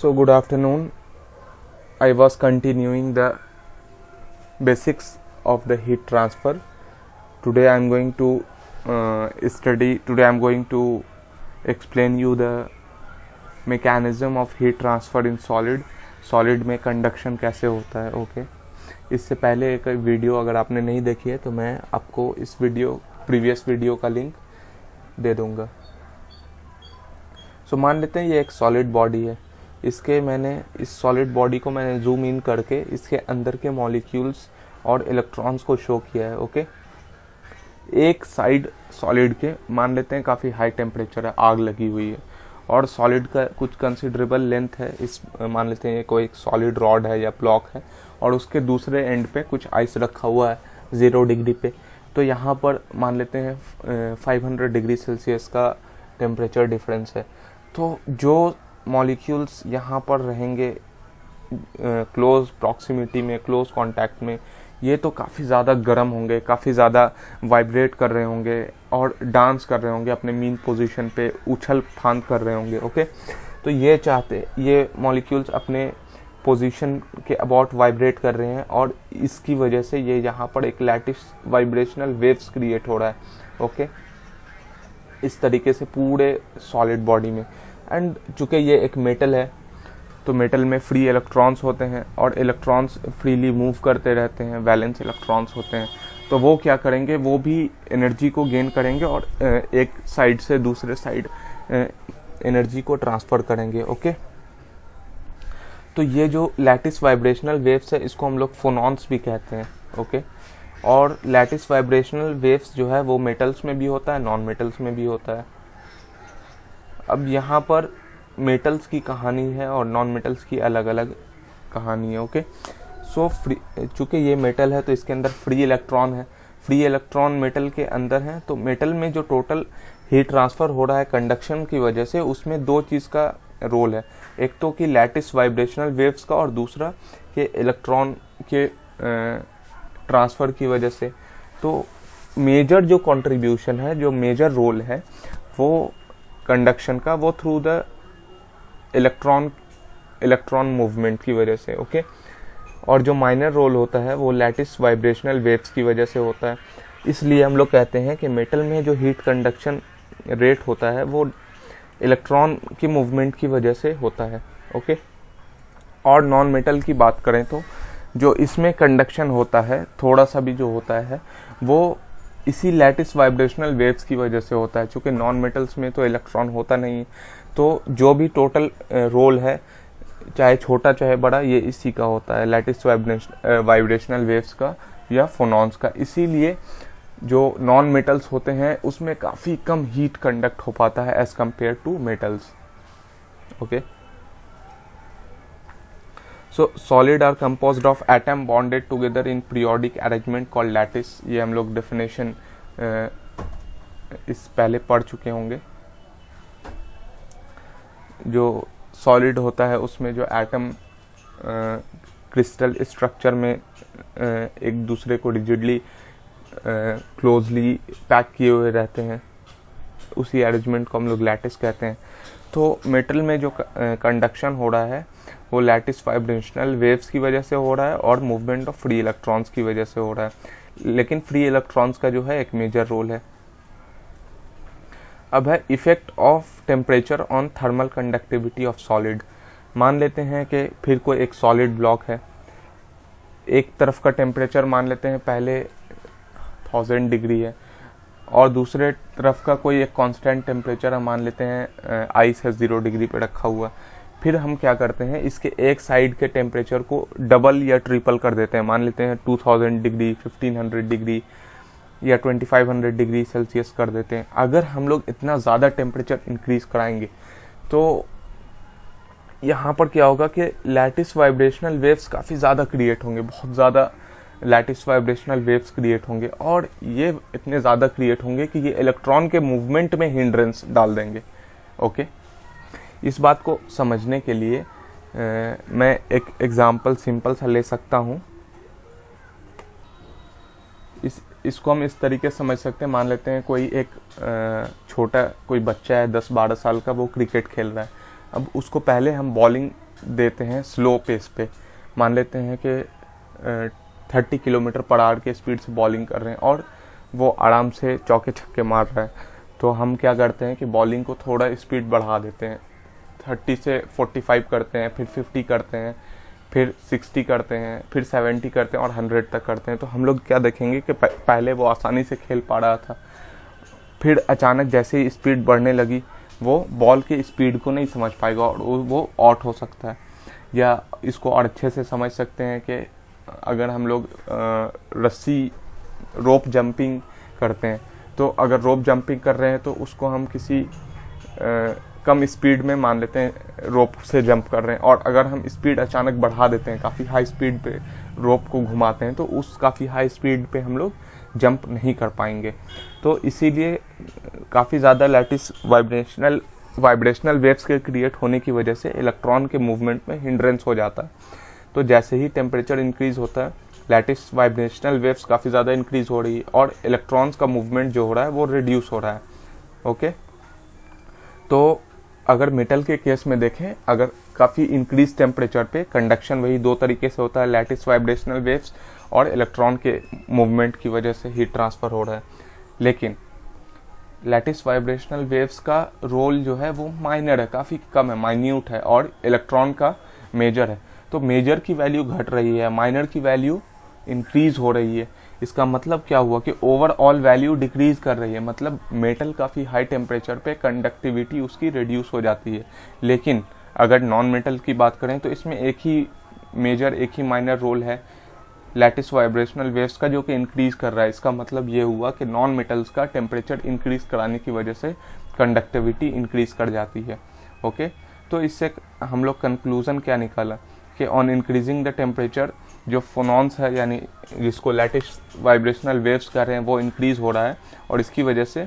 So good afternoon. I was continuing the basics of the heat transfer. Today I am going to explain you the mechanism of heat transfer in solid में conduction कैसे होता है. Okay इससे पहले एक video अगर आपने नहीं देखी है तो मैं आपको इस प्रीवियस वीडियो का लिंक दे दूंगा. सो मान लेते हैं ये एक सॉलिड बॉडी है. इस सॉलिड बॉडी को मैंने जूम इन करके इसके अंदर के मॉलिक्यूल्स और इलेक्ट्रॉन्स को शो किया है. ओके एक साइड सॉलिड के मान लेते हैं काफ़ी हाई टेम्परेचर है, आग लगी हुई है और सॉलिड का कुछ कंसिडरेबल लेंथ है. मान लेते हैं कोई एक सॉलिड रॉड है या ब्लॉक है और उसके दूसरे एंड पे कुछ आइस रखा हुआ है 0 डिग्री पे. तो यहाँ पर मान लेते हैं 500 डिग्री सेल्सियस का टेम्परेचर डिफरेंस है. तो जो मॉलिक्यूल्स यहाँ पर रहेंगे क्लोज प्रॉक्सिमिटी में, क्लोज कांटेक्ट में, ये तो काफ़ी ज़्यादा गर्म होंगे, काफ़ी ज़्यादा वाइब्रेट कर रहे होंगे और डांस कर रहे होंगे, अपने मीन पोजीशन पे उछल फांद कर रहे होंगे. ओके तो ये मॉलिक्यूल्स अपने पोजीशन के अबाउट वाइब्रेट कर रहे हैं और इसकी वजह से ये यहाँ पर एक लैटिस वाइब्रेशनल वेव्स क्रिएट हो रहा है. ओके इस तरीके से पूरे सॉलिड बॉडी में. एंड चूँकि ये एक मेटल है तो मेटल में फ्री इलेक्ट्रॉन्स होते हैं और इलेक्ट्रॉन्स फ्रीली मूव करते रहते हैं, वैलेंस इलेक्ट्रॉन्स होते हैं. तो वो क्या करेंगे, वो भी एनर्जी को गेन करेंगे और एक साइड से दूसरे साइड एनर्जी को ट्रांसफ़र करेंगे. ओके तो ये जो लैटिस वाइब्रेशनल वेव्स है इसको हम लोग फोनॉन्स भी कहते हैं. ओके और लैटिस वाइब्रेशनल वेव्स जो है वो मेटल्स में भी होता है, नॉन मेटल्स में भी होता है. अब यहाँ पर मेटल्स की कहानी है और नॉन मेटल्स की अलग अलग कहानी है. ओके सो चूँकि ये मेटल है तो इसके अंदर फ्री इलेक्ट्रॉन है. फ्री इलेक्ट्रॉन मेटल के अंदर है तो मेटल में जो टोटल हीट ट्रांसफ़र हो रहा है कंडक्शन की वजह से, उसमें दो चीज़ का रोल है. एक तो कि लैटिस वाइब्रेशनल वेव्स का और दूसरा कि इलेक्ट्रॉन के ट्रांसफ़र की वजह से. तो मेजर जो कंट्रीब्यूशन है, जो मेजर रोल है वो कंडक्शन का, वो थ्रू द इलेक्ट्रॉन मूवमेंट की वजह से. ओके और जो माइनर रोल होता है वो लैटिस वाइब्रेशनल वेव्स की वजह से होता है. इसलिए हम लोग कहते हैं कि मेटल में जो हीट कंडक्शन रेट होता है वो इलेक्ट्रॉन की मूवमेंट की वजह से होता है. ओके और नॉन मेटल की बात करें तो जो इसमें कंडक्शन होता है थोड़ा सा भी जो होता है वो इसी लैटिस वाइब्रेशनल वेव्स की वजह से होता है. क्योंकि नॉन मेटल्स में तो इलेक्ट्रॉन होता नहीं है, तो जो भी टोटल रोल है चाहे छोटा चाहे बड़ा ये इसी का होता है, लैटिस वाइब्रेशनल वेव्स का या फोनॉन्स का. इसीलिए जो नॉन मेटल्स होते हैं उसमें काफ़ी कम हीट कंडक्ट हो पाता है as compare to metals. Okay so solid are composed of atom bonded together in periodic arrangement called lattice. ये हम लोग डेफिनेशन इस पहले पढ़ चुके होंगे. जो सॉलिड होता है उसमें जो एटम क्रिस्टल स्ट्रक्चर में एक दूसरे को रिजिडली क्लोजली पैक किए हुए रहते हैं, उसी अरेंजमेंट को हम लोग लैटिस कहते हैं. तो मेटल में जो कंडक्शन हो रहा है वो लैटिस वाइब्रेशनल वेव्स की वजह से हो रहा है और मूवमेंट ऑफ फ्री इलेक्ट्रॉन्स की वजह से हो रहा है. लेकिन फ्री इलेक्ट्रॉन्स का जो है एक मेजर रोल है. अब है effect of temperature on thermal conductivity of solid. मान लेते हैं कि फिर कोई एक सॉलिड ब्लॉक है, एक तरफ का टेम्परेचर मान लेते हैं पहले 1000 डिग्री है और दूसरे तरफ का कोई एक कांस्टेंट टेम्परेचर हम मान लेते हैं आइस है 0 डिग्री पे रखा हुआ. फिर हम क्या करते हैं, इसके एक साइड के टेम्परेचर को डबल या ट्रिपल कर देते हैं. मान लेते हैं 2000 डिग्री, 1500 डिग्री या 2500 डिग्री सेल्सियस कर देते हैं. अगर हम लोग इतना ज़्यादा टेम्परेचर इंक्रीज कराएंगे तो यहाँ पर क्या होगा कि लैटिस वाइब्रेशनल वेव्स काफ़ी ज़्यादा क्रिएट होंगे, बहुत ज़्यादा लैटिस वाइब्रेशनल वेव्स क्रिएट होंगे और ये इतने ज़्यादा क्रिएट होंगे कि ये इलेक्ट्रॉन के मूवमेंट में हिंड्रेंस डाल देंगे. ओके इस बात को समझने के लिए मैं एक एग्जांपल सिंपल सा ले सकता हूँ. इसको हम इस तरीके से समझ सकते हैं. मान लेते हैं कोई एक छोटा कोई बच्चा है 10-12 साल का, वो क्रिकेट खेल रहा है. अब उसको पहले हम बॉलिंग देते हैं स्लो पेस पे, मान लेते हैं कि 30 किलोमीटर पर आवर के स्पीड से बॉलिंग कर रहे हैं और वो आराम से चौके छक्के मार रहा है, तो हम क्या करते हैं कि बॉलिंग को थोड़ा स्पीड बढ़ा देते हैं, 30 से 45 करते हैं, फिर 50 करते हैं, फिर 60 करते हैं, फिर 70 करते हैं और 100 तक करते हैं। तो हम लोग क्या देखेंगे कि पहले वो आसानी से खेल पा रहा था, फिर अचानक जैसे ही स्पीड बढ़ने लगी वो बॉल की स्पीड को नहीं समझ पाएगा और वो आउट हो सकता है। या इसको और अच्छे से समझ सकते हैं कि अगर हम लोग रस्सी रोप जंपिंग करते हैं, तो अगर रोप जंपिंग कर रहे हैं तो उसको हम किसी कम स्पीड में मान लेते हैं रोप से जंप कर रहे हैं, और अगर हम स्पीड अचानक बढ़ा देते हैं, काफ़ी हाई स्पीड पे रोप को घुमाते हैं, तो उस काफ़ी हाई स्पीड पे हम लोग जंप नहीं कर पाएंगे। तो इसीलिए काफ़ी ज़्यादा लैटिस वाइब्रेशनल वेव्स के क्रिएट होने की वजह से इलेक्ट्रॉन के मूवमेंट में हिंड्रेंस हो जाता है। तो जैसे ही टेम्परेचर इंक्रीज होता है, लैटिस वाइब्रेशनल वेव्स काफ़ी ज़्यादा इंक्रीज हो रही है और इलेक्ट्रॉन्स का मूवमेंट जो हो रहा है वो रिड्यूस हो रहा है। ओके, तो अगर मेटल के केस में देखें, अगर काफ़ी इंक्रीज टेम्परेचर पे कंडक्शन वही दो तरीके से होता है, लैटिस वाइब्रेशनल वेव्स और इलेक्ट्रॉन के मूवमेंट की वजह से हीट ट्रांसफ़र हो रहा है। लेकिन लैटिस वाइब्रेशनल वेव्स का रोल जो है वो माइनर है, काफ़ी कम है, माइन्यूट है, और इलेक्ट्रॉन का मेजर है। तो मेजर की वैल्यू घट रही है, माइनर की वैल्यू इंक्रीज हो रही है। इसका मतलब क्या हुआ कि ओवरऑल वैल्यू डिक्रीज कर रही है, मतलब मेटल काफ़ी हाई टेम्परेचर पे कंडक्टिविटी उसकी रिड्यूस हो जाती है। लेकिन अगर नॉन मेटल की बात करें तो इसमें एक ही मेजर एक ही माइनर रोल है लैटिस वाइब्रेशनल वेव्स का, जो कि इंक्रीज कर रहा है। इसका मतलब ये हुआ कि नॉन मेटल्स का टेम्परेचर इंक्रीज कराने की वजह से कंडक्टिविटी इंक्रीज कर जाती है। ओके, तो इससे हम लोग कंक्लूजन क्या निकाला कि ऑन इंक्रीजिंग द टेम्परेचर जो फोनॉन्स है, यानी जिसको लैटिस वाइब्रेशनल वेव्स कर रहे हैं, वो इंक्रीज हो रहा है और इसकी वजह से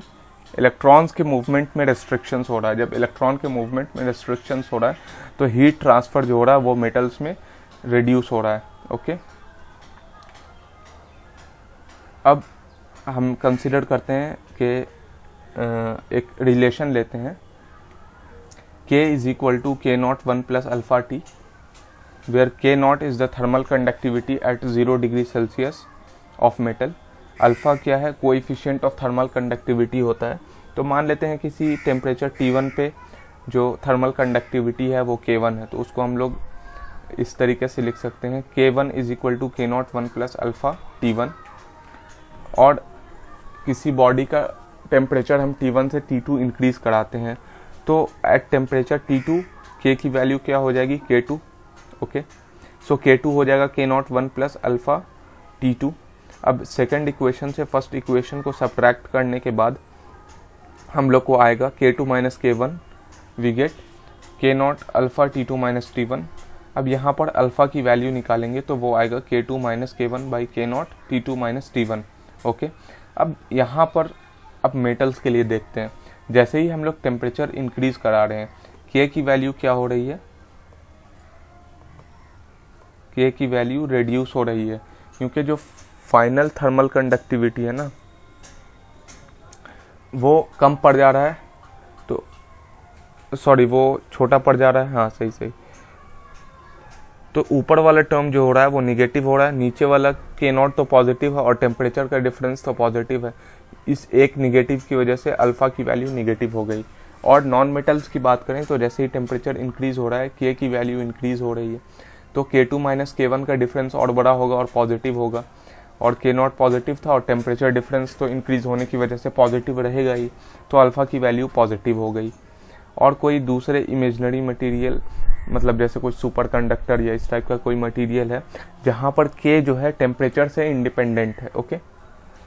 इलेक्ट्रॉन्स के मूवमेंट में रेस्ट्रिक्शंस हो रहा है। जब इलेक्ट्रॉन के मूवमेंट में रेस्ट्रिक्शंस हो रहा है तो हीट ट्रांसफ़र जो हो रहा है वो मेटल्स में रिड्यूस हो रहा है। ओके, अब हम कंसिडर करते हैं कि एक रिलेशन लेते हैं, K is equal to K0 1 plus alpha t, where K0 is the thermal conductivity at 0 degree Celsius of metal. Alpha क्या है, कोएफिशिएंट ऑफ थर्मल कंडक्टिविटी होता है। तो मान लेते हैं किसी टेम्परेचर T1 पे जो थर्मल कंडक्टिविटी है वो K1 है, तो उसको हम लोग इस तरीके से लिख सकते हैं, K1 is equal to K0 1 plus alpha T1। और किसी बॉडी का टेम्परेचर हम T1 से T2 इंक्रीज़ कराते हैं, तो एट टेम्परेचर T2 K की वैल्यू क्या हो जाएगी, K2। ओके, सो K2 हो जाएगा K0 1 प्लस अल्फ़ा T2। अब सेकंड इक्वेशन से फर्स्ट इक्वेशन को सब्ट्रैक्ट करने के बाद हम लोग को आएगा K2 minus K1, we get K0 alpha T2 minus T1। अब यहाँ पर अल्फ़ा की वैल्यू निकालेंगे तो वो आएगा K2 minus K1 by K0 T2 minus T1। Okay, अब यहाँ पर अब मेटल्स के लिए देखते हैं। जैसे ही हम लोग टेम्परेचर इंक्रीज करा रहे हैं, K की वैल्यू क्या हो रही है, K की वैल्यू रिड्यूस हो रही है, क्योंकि जो फाइनल थर्मल कंडक्टिविटी है ना वो कम पड़ जा रहा है, तो सॉरी वो छोटा पड़ जा रहा है, हाँ सही। तो ऊपर वाला टर्म जो हो रहा है वो निगेटिव हो रहा है, नीचे वाला K0 तो पॉजिटिव है और टेम्परेचर का डिफरेंस तो पॉजिटिव है। इस एक निगेटिव की वजह से अल्फ़ा की वैल्यू निगेटिव हो गई। और नॉन मेटल्स की बात करें तो जैसे ही टेम्परेचर इंक्रीज हो रहा है K की वैल्यू इंक्रीज हो रही है, तो K2 माइनस K1 का डिफरेंस और बड़ा होगा और पॉजिटिव होगा, और K0 पॉजिटिव था और टेम्परेचर डिफरेंस तो इंक्रीज होने की वजह से पॉजिटिव रहेगा ही, तो अल्फ़ा की वैल्यू पॉजिटिव हो गई। और कोई दूसरे इमेजनरी मटेरियल, मतलब जैसे कोई सुपर कंडक्टर या इस टाइप का कोई मटेरियल है जहाँ पर K जो है टेम्परेचर से इंडिपेंडेंट है। ओके,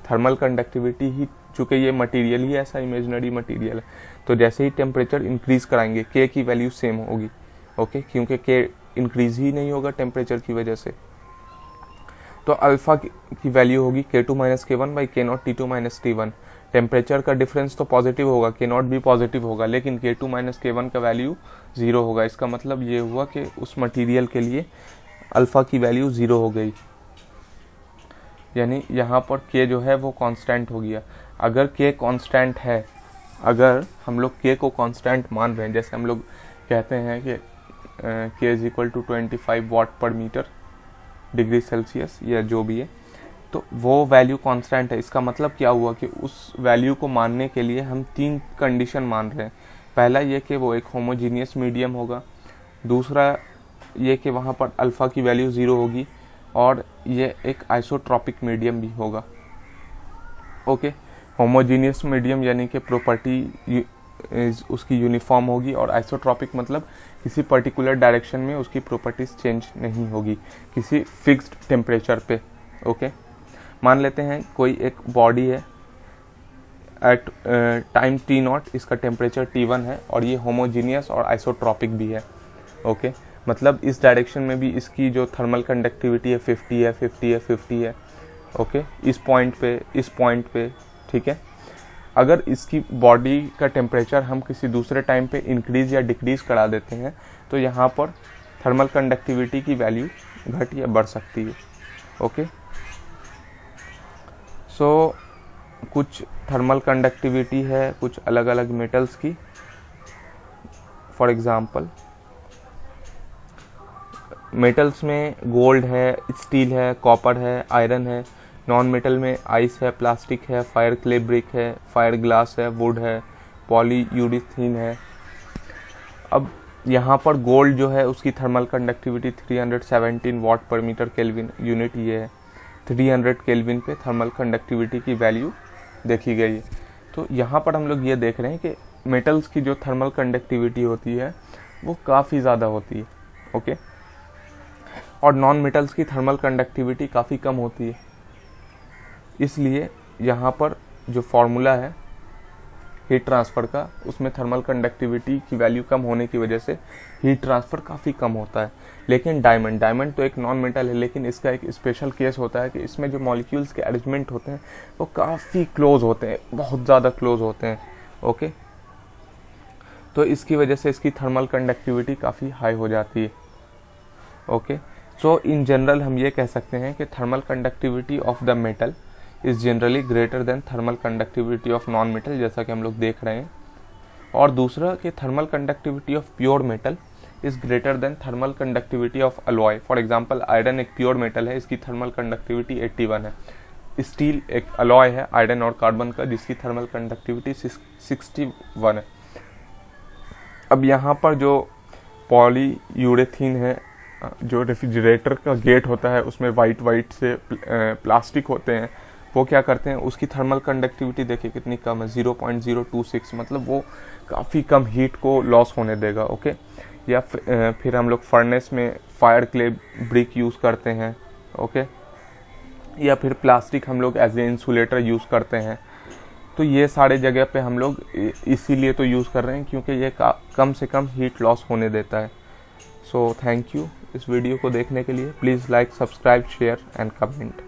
थर्मल कंडक्टिविटी ही, चूँकि ये मटेरियल ही ऐसा इमेजनरी मटेरियल है, तो जैसे ही टेम्परेचर इंक्रीज कराएंगे K की वैल्यू सेम होगी। ओके, क्योंकि K इंक्रीज ही नहीं होगा टेम्परेचर की वजह से, तो अल्फ़ा की वैल्यू होगी K2 minus K1 by K0 T2 minus T1। Temperature का डिफरेंस तो पॉजिटिव होगा, K0 भी पॉजिटिव होगा, लेकिन K2 माइनस K1 का वैल्यू 0 होगा। इसका मतलब ये हुआ कि उस मटेरियल के लिए अल्फ़ा की वैल्यू 0 हो गई, यानी यहाँ पर K जो है वो कांस्टेंट हो गया। अगर K कांस्टेंट है, अगर हम लोग K को कांस्टेंट मान रहे हैं, जैसे हम लोग कहते हैं कि K इज इक्वल टू 25 वाट पर मीटर डिग्री सेल्सियस या जो भी है, तो वो वैल्यू कांस्टेंट है। इसका मतलब क्या हुआ कि उस वैल्यू को मानने के लिए हम 3 कंडीशन मान रहे हैं। पहला ये कि वो एक होमोजीनियस मीडियम होगा, दूसरा ये कि वहाँ पर अल्फ़ा की वैल्यू 0 होगी, और ये एक आइसोट्रॉपिक मीडियम भी होगा। ओके, होमोजीनियस मीडियम यानी कि प्रॉपर्टी उसकी यूनिफॉर्म होगी, और आइसोट्रॉपिक मतलब किसी पर्टिकुलर डायरेक्शन में उसकी प्रॉपर्टीज चेंज नहीं होगी किसी फिक्स्ड टेम्परेचर पे। ओके, मान लेते हैं कोई एक बॉडी है एट टाइम T0, इसका टेम्परेचर T1 है, और ये होमोजीनियस और आइसोट्रॉपिक भी है। ओके, मतलब इस डायरेक्शन में भी इसकी जो थर्मल कंडक्टिविटी है 50 है, 50 है, 50 है। ओके, इस पॉइंट पे, ठीक है। अगर इसकी बॉडी का टेम्परेचर हम किसी दूसरे टाइम पे इंक्रीज या डिक्रीज करा देते हैं तो यहाँ पर थर्मल कंडक्टिविटी की वैल्यू घट या बढ़ सकती है। ओके, सो कुछ थर्मल कंडक्टिविटी है कुछ अलग अलग मेटल्स की। फॉर एग्जांपल मेटल्स में गोल्ड है, स्टील है, कॉपर है, आयरन है। नॉन मेटल में आइस है, प्लास्टिक है, फायर क्ले ब्रिक है, फायर ग्लास है, वुड है, पॉलीयूरेथीन है। अब यहाँ पर गोल्ड जो है उसकी थर्मल कंडक्टिविटी 317 वाट पर मीटर केल्विन यूनिट ये है। 300 केल्विन पे थर्मल कंडक्टिविटी की वैल्यू देखी गई है। तो यहाँ पर हम लोग ये देख रहे हैं कि मेटल्स की जो थर्मल कंडक्टिविटी होती है वो काफ़ी ज़्यादा होती है। ओके, और नॉन मेटल्स की थर्मल कंडक्टिविटी काफ़ी कम होती है। इसलिए यहाँ पर जो फॉर्मूला है हीट ट्रांसफ़र का, उसमें थर्मल कंडक्टिविटी की वैल्यू कम होने की वजह से हीट ट्रांसफ़र काफ़ी कम होता है। लेकिन डायमंड तो एक नॉन मेटल है, लेकिन इसका एक स्पेशल केस होता है कि इसमें जो मॉलिक्यूल्स के अरेंजमेंट होते हैं वो काफ़ी क्लोज होते हैं, बहुत ज़्यादा क्लोज होते हैं। ओके, तो इसकी वजह से इसकी थर्मल कंडक्टिविटी काफ़ी हाई हो जाती है। ओके, सो इन जनरल हम ये कह सकते हैं कि thermal conductivity of the metal is generally greater than thermal conductivity of non metal, जैसा कि हम लोग देख रहे हैं। और दूसरा कि thermal conductivity of pure metal is greater than thermal conductivity of alloy. For example iron एक प्योर मेटल है, इसकी थर्मल कंडक्टिविटी 81 है। स्टील एक अलॉय है आयरन और कार्बन का, जिसकी थर्मल कंडक्टिविटी 61 है। अब यहाँ पर जो पॉलीयूरेथीन है, जो रेफ्रिजरेटर का गेट होता है उसमें वाइट से प्लास्टिक होते हैं, वो क्या करते हैं, उसकी थर्मल कंडक्टिविटी देखिए कितनी कम है, 0.026, मतलब वो काफ़ी कम हीट को लॉस होने देगा। ओके, या फिर हम लोग फर्नेस में फायर क्ले ब्रिक यूज़ करते हैं। ओके, या फिर प्लास्टिक हम लोग एज ए इंसुलेटर यूज़ करते हैं। तो ये सारे जगह पे हम लोग इसीलिए तो यूज़ कर रहे हैं क्योंकि ये कम से कम हीट लॉस होने देता है। सो थैंक यू इस वीडियो को देखने के लिए। Please like, subscribe, share and comment.